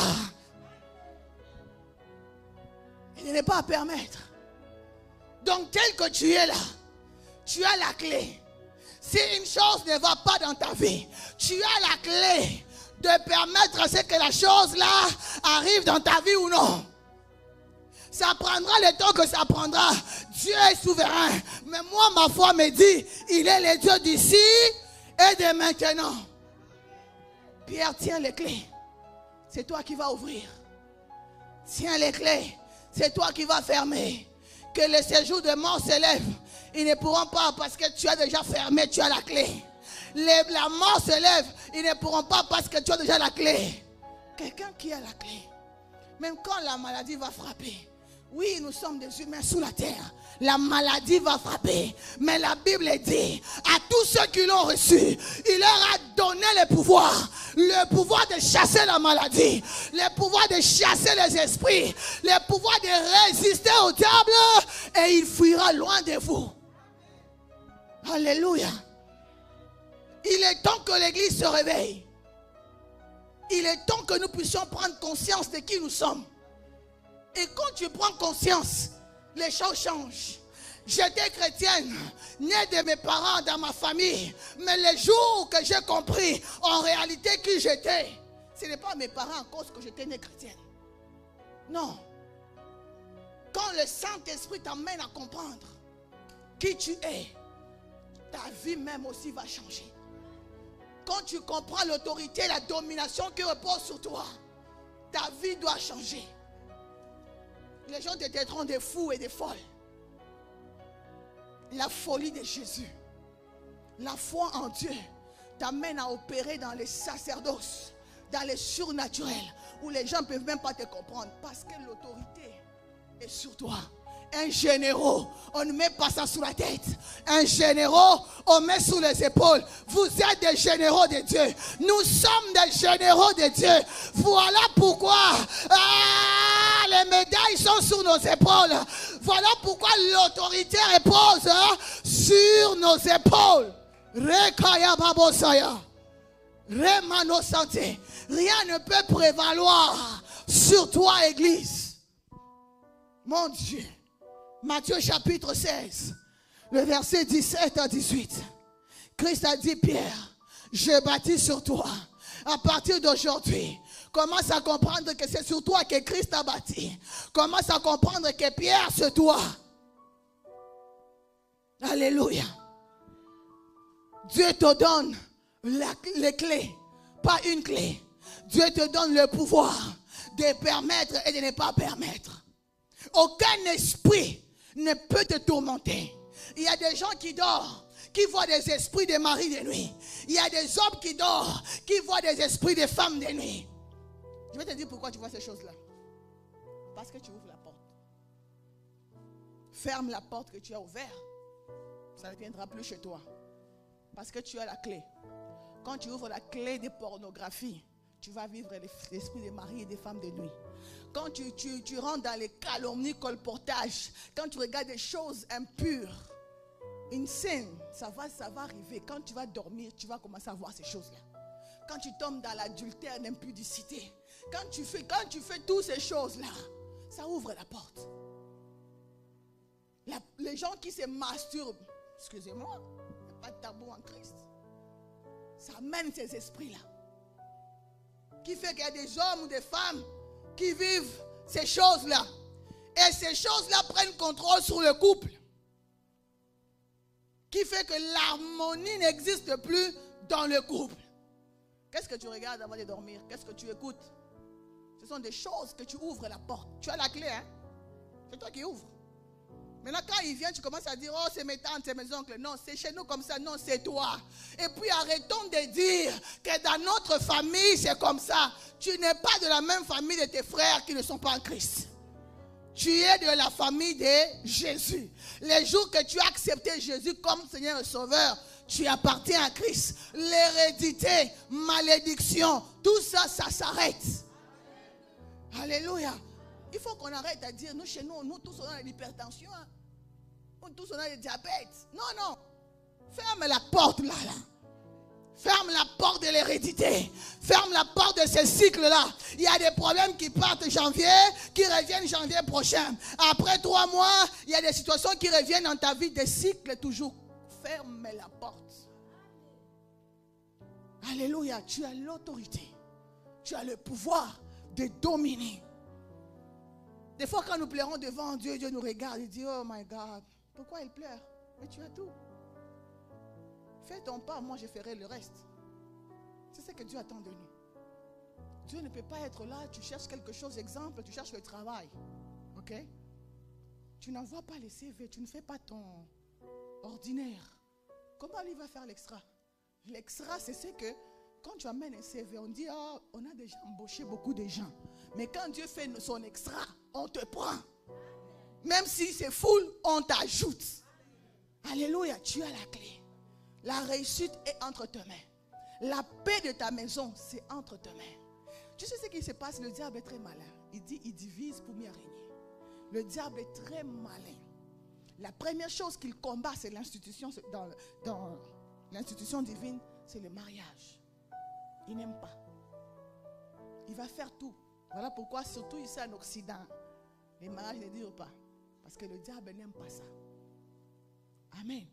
Et de ne pas permettre. Donc tel que tu es là, tu as la clé. Si une chose ne va pas dans ta vie, tu as la clé de permettre à ce que la chose là arrive dans ta vie ou non. Ça prendra le temps que ça prendra. Dieu est souverain. Mais moi, ma foi me dit, il est le Dieu d'ici et de maintenant. Pierre, tiens les clés. C'est toi qui vas ouvrir. Tiens les clés. C'est toi qui vas fermer. Que le séjour de mort s'élève. Ils ne pourront pas parce que tu as déjà fermé, tu as la clé. La mort se lève, ils ne pourront pas parce que tu as déjà la clé. Quelqu'un qui a la clé, même quand la maladie va frapper, oui, nous sommes des humains sous la terre, la maladie va frapper, mais la Bible dit, à tous ceux qui l'ont reçu, il leur a donné le pouvoir de chasser la maladie, le pouvoir de chasser les esprits, le pouvoir de résister au diable, et il fuira loin de vous. Alléluia. Il est temps que l'église se réveille. Il est temps que nous puissions prendre conscience de qui nous sommes. Et quand tu prends conscience, les choses changent. J'étais chrétienne, née de mes parents dans ma famille. Mais le jour que j'ai compris en réalité qui j'étais, ce n'est pas mes parents à cause que j'étais née chrétienne. Non. Quand le Saint-Esprit t'amène à comprendre qui tu es, ta vie même aussi va changer. Quand tu comprends l'autorité et la domination qui repose sur toi, ta vie doit changer. Les gens te traiteront de fous et de folles. La folie de Jésus, la foi en Dieu t'amène à opérer dans les sacerdoces, dans les surnaturels, où les gens ne peuvent même pas te comprendre parce que l'autorité est sur toi. Un généraux, on ne met pas ça sous la tête. Un généraux, on met sous les épaules. Vous êtes des généraux de Dieu. Nous sommes des généraux de Dieu. Voilà pourquoi les médailles sont sur nos épaules. Voilà pourquoi l'autorité repose sur nos épaules. Rekaya babosaya. Remano santé. Rien ne peut prévaloir sur toi, Église. Mon Dieu. Matthieu chapitre 16, le verset 17 à 18. Christ a dit, Pierre, je bâtis sur toi. À partir d'aujourd'hui, commence à comprendre que c'est sur toi que Christ a bâti. Commence à comprendre que Pierre, c'est toi. Alléluia. Dieu te donne les clés, pas une clé. Dieu te donne le pouvoir de permettre et de ne pas permettre. Aucun esprit ne peut te tourmenter. Il y a des gens qui dorment, qui voient des esprits de mari de nuit. Il y a des hommes qui dorment, qui voient des esprits de femmes de nuit. Je vais te dire pourquoi tu vois ces choses-là. Parce que tu ouvres la porte. Ferme la porte que tu as ouverte. Ça ne viendra plus chez toi. Parce que tu as la clé. Quand tu ouvres la clé de pornographie, tu vas vivre l'esprit des maris et des femmes de nuit. Quand tu rentres dans les calomnies, colportages, quand tu regardes des choses impures, une scène, ça va arriver. Quand tu vas dormir, tu vas commencer à voir ces choses-là. Quand tu tombes dans l'adultère, l'impudicité, quand tu fais toutes ces choses-là, ça ouvre la porte. Les gens qui se masturbent, excusez-moi, il n'y a pas de tabou en Christ. Ça amène ces esprits-là. Qui fait qu'il y a des hommes ou des femmes qui vivent ces choses-là. Et ces choses-là prennent contrôle sur le couple. Qui fait que l'harmonie n'existe plus dans le couple. Qu'est-ce que tu regardes avant de dormir? Qu'est-ce que tu écoutes? Ce sont des choses que tu ouvres la porte. Tu as la clé, hein? C'est toi qui ouvres. Maintenant, quand il vient, tu commences à dire, oh, c'est mes tantes, c'est mes oncles. Non, c'est chez nous comme ça. Non, c'est toi. Et puis, arrêtons de dire que dans notre famille, c'est comme ça. Tu n'es pas de la même famille de tes frères qui ne sont pas en Christ. Tu es de la famille de Jésus. Les jours que tu as accepté Jésus comme Seigneur et Sauveur, tu appartiens à Christ. L'hérédité, malédiction, tout ça, ça s'arrête. Alléluia. Il faut qu'on arrête à dire, nous chez nous, nous tous on a l'hypertension. Hein. Nous tous on a le diabète. Non, non. Ferme la porte là. Ferme la porte de l'hérédité. Ferme la porte de ces cycles-là. Il y a des problèmes qui partent janvier, qui reviennent janvier prochain. Après 3 mois, il y a des situations qui reviennent dans ta vie, des cycles toujours. Ferme la porte. Alléluia. Tu as l'autorité. Tu as le pouvoir de dominer. Des fois, quand nous pleurons devant Dieu, Dieu nous regarde et dit, oh my God, pourquoi il pleure? Mais tu as tout. Fais ton pas, moi je ferai le reste. C'est ce que Dieu attend de nous. Dieu ne peut pas être là, tu cherches quelque chose, exemple, tu cherches le travail. Ok? Tu n'envoies pas les CV, tu ne fais pas ton ordinaire. Comment lui va faire l'extra? L'extra, c'est ce que, quand tu amènes un CV, on dit, oh, on a déjà embauché beaucoup de gens. Mais quand Dieu fait son extra, on te prend. Même si c'est full, on t'ajoute. Alléluia, tu as la clé. La réussite est entre tes mains. La paix de ta maison, c'est entre tes mains. Tu sais ce qui se passe? Le diable est très malin. Il dit, il divise pour mieux régner. Le diable est très malin. La première chose qu'il combat, c'est l'institution, dans l'institution divine, c'est le mariage. Il n'aime pas. Il va faire tout. Voilà pourquoi, surtout ici en Occident, les mariages ne durent pas. Parce que le diable n'aime pas ça. Amen.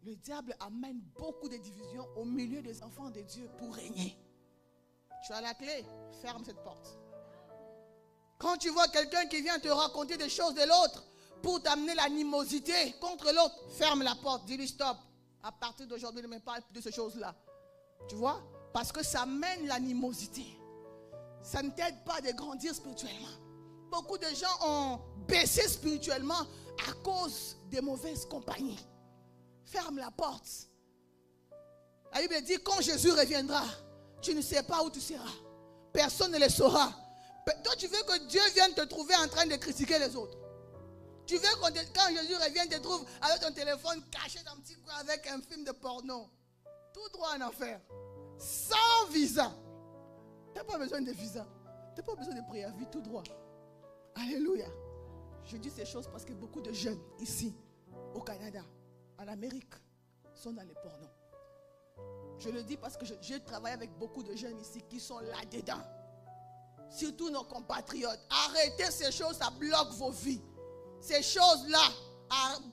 Le diable amène beaucoup de divisions au milieu des enfants de Dieu pour régner. Tu as la clé, ferme cette porte. Quand tu vois quelqu'un qui vient te raconter des choses de l'autre pour t'amener l'animosité contre l'autre, ferme la porte, dis-lui stop. À partir d'aujourd'hui, ne me parle plus de ces choses-là. Tu vois? Parce que ça mène l'animosité. Ça ne t'aide pas de grandir spirituellement. Beaucoup de gens ont baissé spirituellement à cause des mauvaises compagnies. Ferme la porte. La Bible dit, quand Jésus reviendra, tu ne sais pas où tu seras. Personne ne le saura. Toi, tu veux que Dieu vienne te trouver en train de critiquer les autres. Tu veux quand Jésus revient, te trouve avec ton téléphone caché dans un petit coin avec un film de porno. Tout droit en enfer. Sans visa. Tu n'as pas besoin de visa. Tu n'as pas besoin de préavis, tout droit. Alléluia. Je dis ces choses parce que beaucoup de jeunes ici, au Canada, en Amérique, sont dans les pornos. Je le dis parce que je travaille avec beaucoup de jeunes ici qui sont là-dedans. Surtout nos compatriotes. Arrêtez ces choses, ça bloque vos vies. Ces choses-là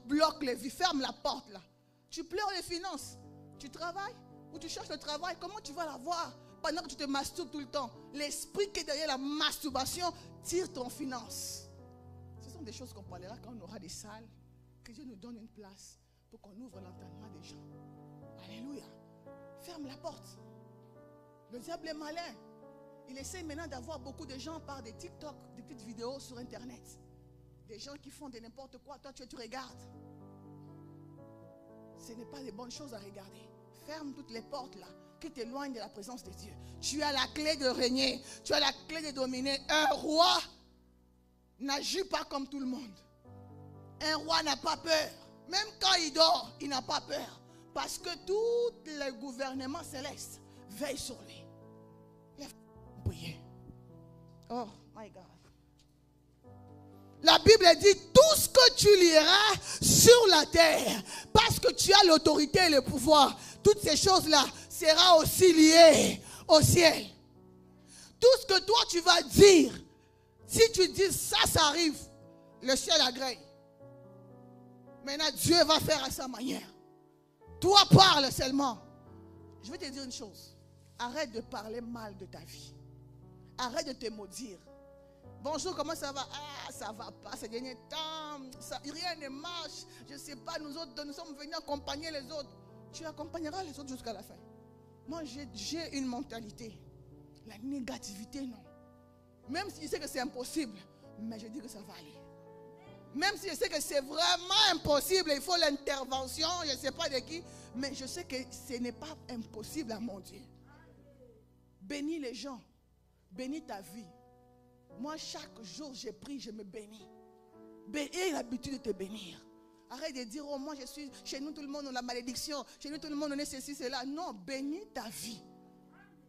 bloquent les vies. Ferme la porte là. Tu pleures les finances. Tu travailles ou tu cherches le travail. Comment tu vas l'avoir pendant que tu te masturbes tout le temps? L'esprit qui est derrière la masturbation tire ton finance. Ce sont des choses qu'on parlera quand on aura des salles. Que Dieu nous donne une place pour qu'on ouvre l'entendement des gens. Alléluia. Ferme la porte. Le diable est malin. Il essaie maintenant d'avoir beaucoup de gens par des TikTok, des petites vidéos sur Internet. Des gens qui font de n'importe quoi. Toi, tu regardes. Ce n'est pas des bonnes choses à regarder. Ferme toutes les portes là qui t'éloignent de la présence de Dieu. Tu as la clé de régner. Tu as la clé de dominer. Un roi n'agit pas comme tout le monde. Un roi n'a pas peur. Même quand il dort, il n'a pas peur. Parce que tout le gouvernement céleste veille sur lui. Priez. Oh my God. La Bible dit tout ce que tu liras sur la terre, parce que tu as l'autorité et le pouvoir, toutes ces choses-là seront aussi liées au ciel. Tout ce que toi tu vas dire, si tu dis ça arrive, le ciel agrée. Maintenant Dieu va faire à sa manière. Toi parle seulement. Je vais te dire une chose. Arrête de parler mal de ta vie. Arrête de te maudire. Bonjour, comment ça va? Ah, ça va pas ces derniers temps. Rien ne marche. Je ne sais pas, nous autres, nous sommes venus accompagner les autres. Tu accompagneras les autres jusqu'à la fin. Moi, j'ai une mentalité. La négativité, non. Même si je sais que c'est impossible, mais je dis que ça va aller. Même si je sais que c'est vraiment impossible, il faut l'intervention, je ne sais pas de qui, mais je sais que ce n'est pas impossible à mon Dieu. Bénis les gens. Bénis ta vie. Moi, chaque jour, je prie, je me bénis. Aie l'habitude de te bénir. Arrête de dire, oh, moi, je suis, chez nous, tout le monde, on a la malédiction. Chez nous, tout le monde, on est ceci, cela. Non, bénis ta vie.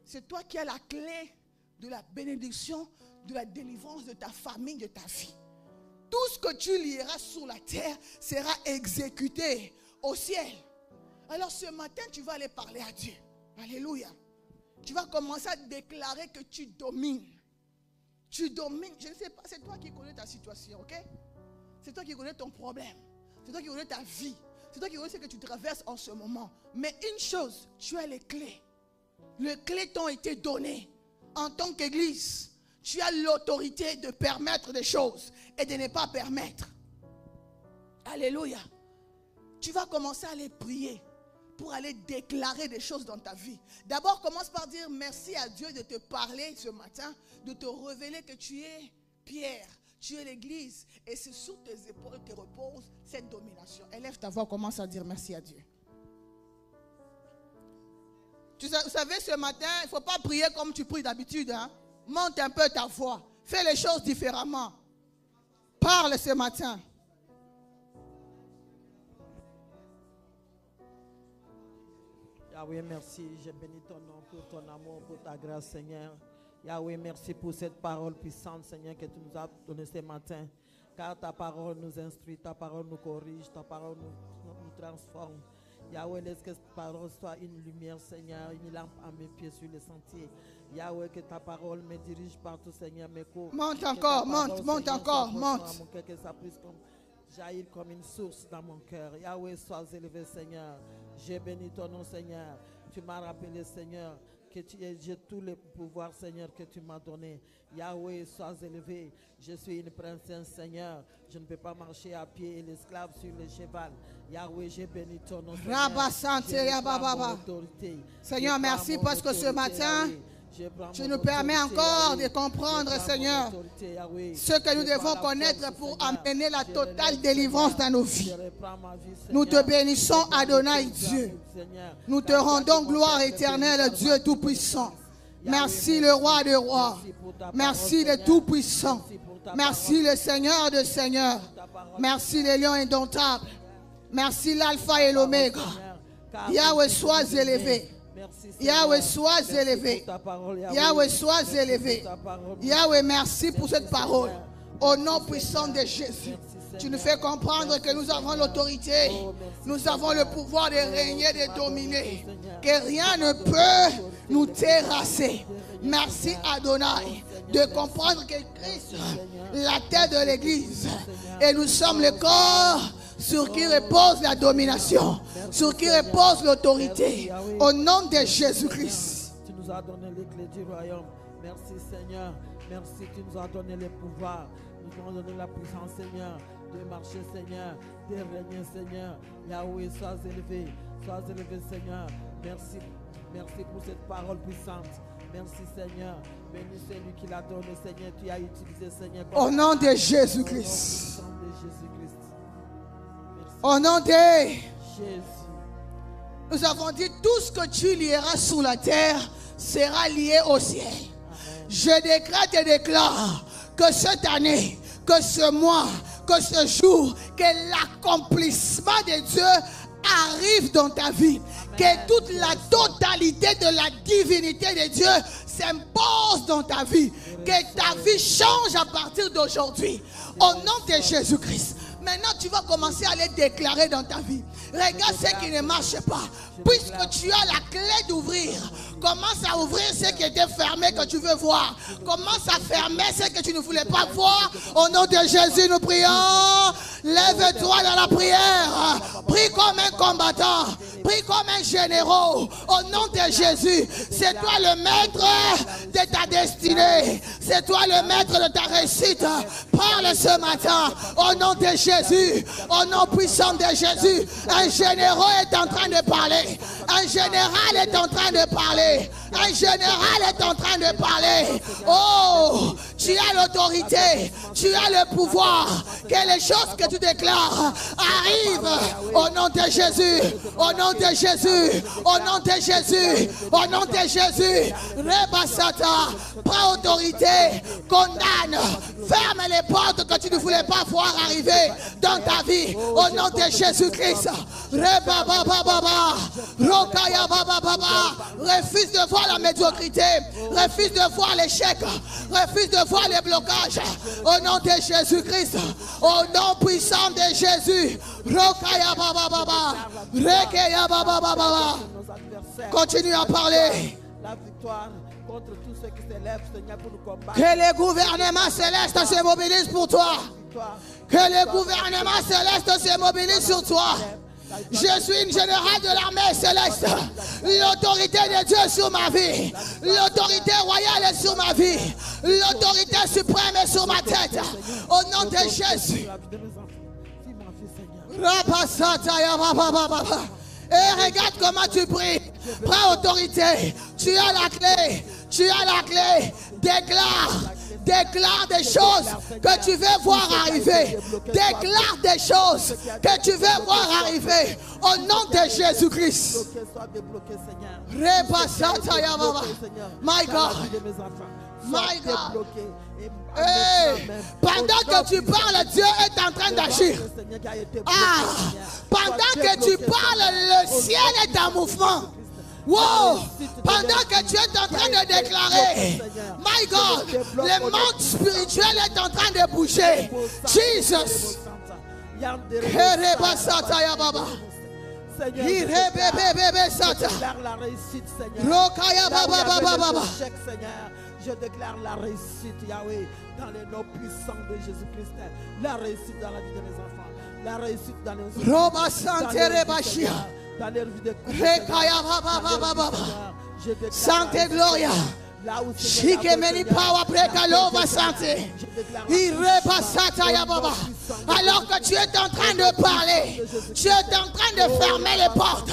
C'est toi qui as la clé de la bénédiction, de la délivrance de ta famille, de ta vie. Tout ce que tu lieras sur la terre sera exécuté au ciel. Alors, ce matin, tu vas aller parler à Dieu. Alléluia. Tu vas commencer à déclarer que tu domines. Tu domines. Je ne sais pas, c'est toi qui connais ta situation, ok? C'est toi qui connais ton problème. C'est toi qui connais ta vie. C'est toi qui connais ce que tu traverses en ce moment. Mais une chose, tu as les clés. Les clés t'ont été données. En tant qu'église, tu as l'autorité de permettre des choses et de ne pas permettre. Alléluia. Tu vas commencer à aller prier pour aller déclarer des choses dans ta vie. D'abord, commence par dire merci à Dieu de te parler ce matin, de te révéler que tu es Pierre, tu es l'église, et c'est sur tes épaules que repose cette domination. Élève ta voix, commence à dire merci à Dieu. Vous savez, ce matin, il ne faut pas prier comme tu pries d'habitude. Hein? Monte un peu ta voix. Fais les choses différemment. Parle ce matin. Yahweh, merci. Je bénis ton nom pour ton amour, pour ta grâce, Seigneur. Yahweh, merci pour cette parole puissante, Seigneur, que tu nous as donnée ce matin. Car ta parole nous instruit, ta parole nous corrige, ta parole nous transforme. Yahweh, laisse que cette parole soit une lumière, Seigneur, une lampe à mes pieds sur le sentier. Yahweh, que ta parole me dirige partout, Seigneur, mes cours. Monte encore, monte encore, monte. Que ça puisse jaillir comme une source dans mon cœur. Yahweh, sois élevé, Seigneur. J'ai béni ton nom, Seigneur. Tu m'as rappelé, Seigneur, que j'ai tous les pouvoirs, Seigneur, que tu m'as donné. Yahweh, sois élevé. Je suis une princesse, Seigneur. Je ne peux pas marcher à pied et l'esclave sur le cheval. Yahweh, j'ai béni ton nom, Seigneur. Seigneur, merci parce que ce matin, tu nous permets encore de comprendre, Seigneur, ce que nous devons connaître pour amener la totale délivrance dans nos vies. Nous te bénissons, Adonai Dieu. Nous te rendons gloire éternelle, Dieu Tout-Puissant. Merci le roi des rois. Merci le Tout-Puissant. Merci le Seigneur de Seigneurs. Merci les lions indomptables. Merci l'alpha et l'oméga. Yahweh, sois élevé. Yahweh, sois élevé. Yahweh, sois élevé. Yahweh, merci pour cette parole. Au nom puissant de Jésus. Tu nous fais comprendre que nous avons l'autorité. Nous avons le pouvoir de régner, de dominer. Que rien ne peut nous terrasser. Merci Adonai de comprendre que Christ, la tête de l'Église, et nous sommes le corps sur qui repose la domination, sur qui repose l'autorité. Au nom de Jésus-Christ. Tu nous as donné les clés du royaume. Merci Seigneur. Merci, tu nous as donné le pouvoir. Nous nous as donné la puissance Seigneur. De marcher Seigneur. De régner Seigneur. Yahweh, sois élevé. Sois élevé Seigneur. Merci. Merci pour cette parole puissante. Merci Seigneur. Béni celui qui l'a donné Seigneur. Tu as utilisé Seigneur. Au nom de Jésus-Christ. Au nom de Jésus. Nous avons dit tout ce que tu lieras sous la terre sera lié au ciel. Je décrète et déclare que cette année, que ce mois, que ce jour, que l'accomplissement de Dieu arrive dans ta vie. Que toute la totalité de la divinité de Dieu s'impose dans ta vie. Que ta vie change à partir d'aujourd'hui. Au nom de Jésus-Christ. Maintenant, tu vas commencer à les déclarer dans ta vie. Regarde ce qui ne marche pas. Puisque tu as la clé d'ouvrir, commence à ouvrir ce qui était fermé que tu veux voir. Commence à fermer ce que tu ne voulais pas voir. Au nom de Jésus, nous prions. Lève-toi dans la prière. Prie comme un combattant. Prie comme un généraux. Au nom de Jésus, c'est toi le maître de ta destinée. C'est toi le maître de ta réussite. Parle ce matin. Au nom de Jésus. Au nom puissant de Jésus. Un généraux est en train de parler. Un général est en train de parler. Un général est en train de parler. Oh, tu as l'autorité. Tu as le pouvoir. Que les choses que tu déclares arrivent au nom de Jésus. Au nom de Jésus. Au nom de Jésus. Au nom de Jésus. Rebasata. Prends autorité. Condamne. Ferme les portes que tu ne voulais pas voir arriver dans ta vie. Au nom de Jésus-Christ. Rebabababa. Rokaya baba baba. Refuse de voir la médiocrité. Refuse de voir l'échec. Refuse de voir les blocages. Au nom de Jésus-Christ. Au nom puissant de Jésus. Rokaya baba baba. Rekeya baba baba. Continue à parler. La victoire contre tous ceux qui s'élèvent, Seigneur, pour nous combattre. Que les gouvernements célestes se mobilisent pour toi. Que les gouvernements célestes se mobilisent sur toi. Je suis une générale de l'armée céleste. L'autorité de Dieu est sur ma vie. L'autorité royale est sur ma vie. L'autorité suprême est sur ma tête. Au nom de Jésus. Et regarde comment tu pries. Prends autorité. Tu as la clé. Tu as la clé. Déclare des choses que tu veux voir arriver. Déclare des choses que tu veux voir arriver. Au nom de Jésus-Christ. My God. My God. Hey, pendant que tu parles, Dieu est en train d'agir. Pendant que tu parles, le ciel est en mouvement. Wow! Pendant que tu es en train de déclarer, my God, le monde spirituel est en train de bouger. Jesus. Je déclare la réussite, Yahweh, dans les noms puissants de Jésus-Christ. La réussite dans la vie de mes enfants. La réussite dans les vie de Santé Gloria. Shikemeni power breakalova santé. Alors que tu es en train de parler, tu es en train de fermer les portes.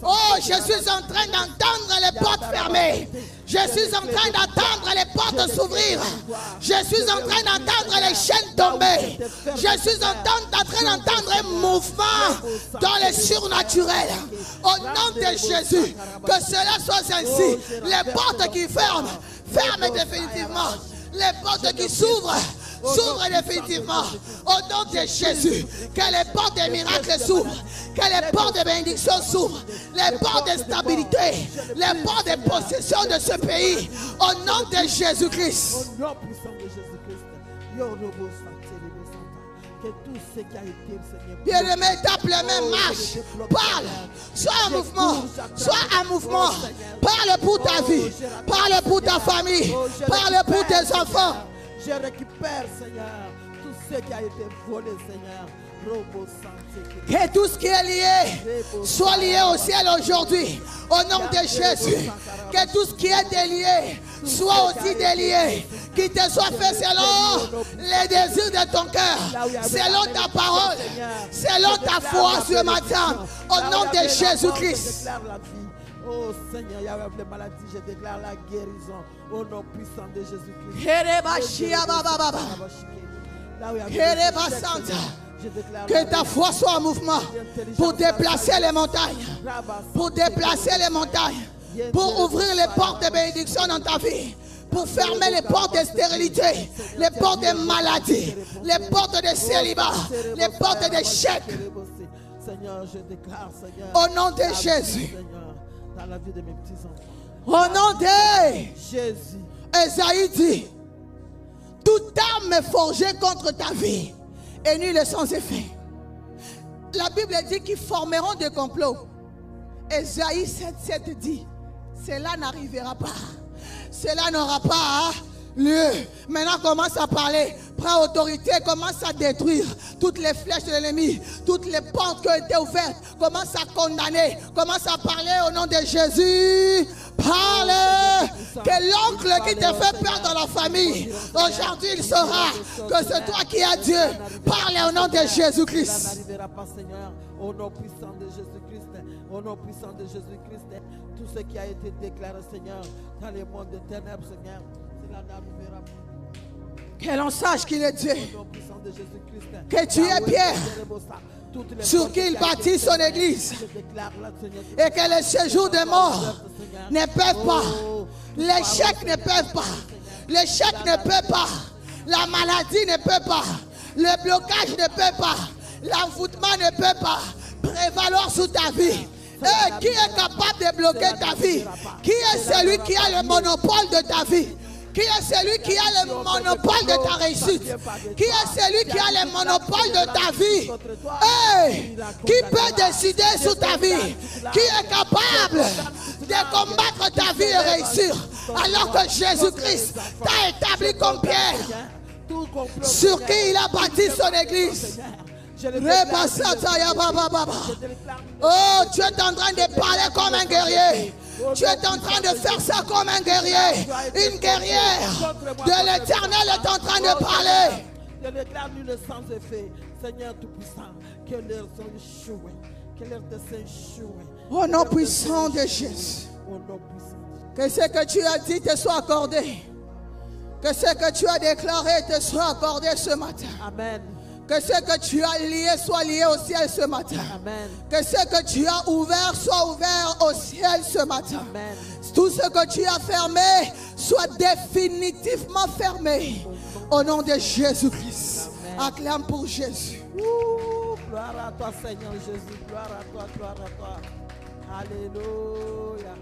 Oh, je suis en train d'entendre les portes fermées. Je suis en train d'entendre les portes s'ouvrir. Je suis en train d'entendre les chaînes tomber. Je suis en train d'entendre un mouvement dans le surnaturel. Au nom de Jésus, que cela soit ainsi. Les portes qui ferment définitivement. Les portes qui s'ouvrent s'ouvre définitivement. Au nom de Jésus, que les portes des miracles s'ouvrent, que les portes de bénédiction s'ouvrent, les portes de stabilité, les portes de possession de ce pays. Au nom de Jésus-Christ. Au nom puissant de Jésus-Christ. Que tout ce qui a été, Seigneur, bien-aimé, tape les mains, marche, parle, sois en mouvement, parle pour ta vie, parle pour ta famille, parle pour tes enfants. Je récupère, Seigneur, tout ce qui a été volé, Seigneur. Que tout ce qui est lié soit lié au ciel aujourd'hui, au nom de Jésus. Que tout ce qui est délié soit aussi délié. Qu'il te soit fait selon les désirs de ton cœur, selon ta parole, selon ta foi ce matin, au nom de Jésus-Christ. Oh Seigneur, il y a des maladies, je déclare la guérison au nom puissant de Jésus-Christ. Que ta foi soit en mouvement pour déplacer les montagnes, pour ouvrir les portes de bénédiction dans ta vie, pour fermer les portes de stérilité, les portes de maladie, les portes de célibat, les portes d'échec. Seigneur, je déclare, Seigneur, au nom de Jésus, Seigneur, dans la vie de mes petits-enfants. Au nom de Jésus. Esaïe dit, toute arme forgée contre ta vie est nulle et sans effet. La Bible dit qu'ils formeront des complots. Esaïe 7,7 dit, cela n'arrivera pas. Cela n'aura pas lieu. Maintenant commence à parler. Prends autorité, commence à détruire toutes les flèches de l'ennemi, toutes les portes qui ont été ouvertes. Commence à condamner. Commence à parler au nom de Jésus. Parle. Que l'oncle qui te fait peur dans la famille, aujourd'hui il saura que c'est toi qui as Dieu. Parle au nom de Jésus-Christ. Ça n'arrivera pas, Seigneur. Au nom puissant de Jésus-Christ. Au nom puissant de Jésus-Christ. Tout ce qui a été déclaré, Seigneur, dans les mondes de ténèbres, Seigneur, cela n'arrivera pas. Que l'on sache qu'il est Dieu. Au nom puissant de Jésus-Christ. Que tu es Pierre, sur qui il bâtit son église. Et que les séjours des morts ne peuvent pas. L'échec ne peut pas. L'échec ne peut pas. La maladie ne peut pas. Le blocage ne peut pas. L'envoûtement ne peut pas prévaloir sur ta vie. Et qui est capable de bloquer ta vie? Qui est celui qui a le monopole de ta vie? Qui est celui qui a le monopole de ta réussite? Qui est celui qui a le monopole de ta vie? Hey, qui peut décider sur ta vie? Qui est capable de combattre ta vie et réussir? Alors que Jésus-Christ t'a établi comme Pierre, sur qui il a bâti son église. Oh, tu es en train de parler comme un guerrier. Tu es en train de faire ça comme un guerrier. Une guerrière de l'Éternel est en train de parler. Je déclare nul sans effet. Seigneur Tout-Puissant, que leurs ont échoué. Que leurs desseins échouent. Au nom puissant de Jésus. Que ce que tu as dit te soit accordé. Que ce que tu as déclaré te soit accordé ce matin. Amen. Que ce que tu as lié soit lié au ciel ce matin. Amen. Que ce que tu as ouvert soit ouvert au ciel ce matin. Amen. Tout ce que tu as fermé soit définitivement fermé. Au nom de Jésus-Christ. Acclame pour Jésus. Gloire à toi, Seigneur Jésus. Gloire à toi, gloire à toi. Alléluia.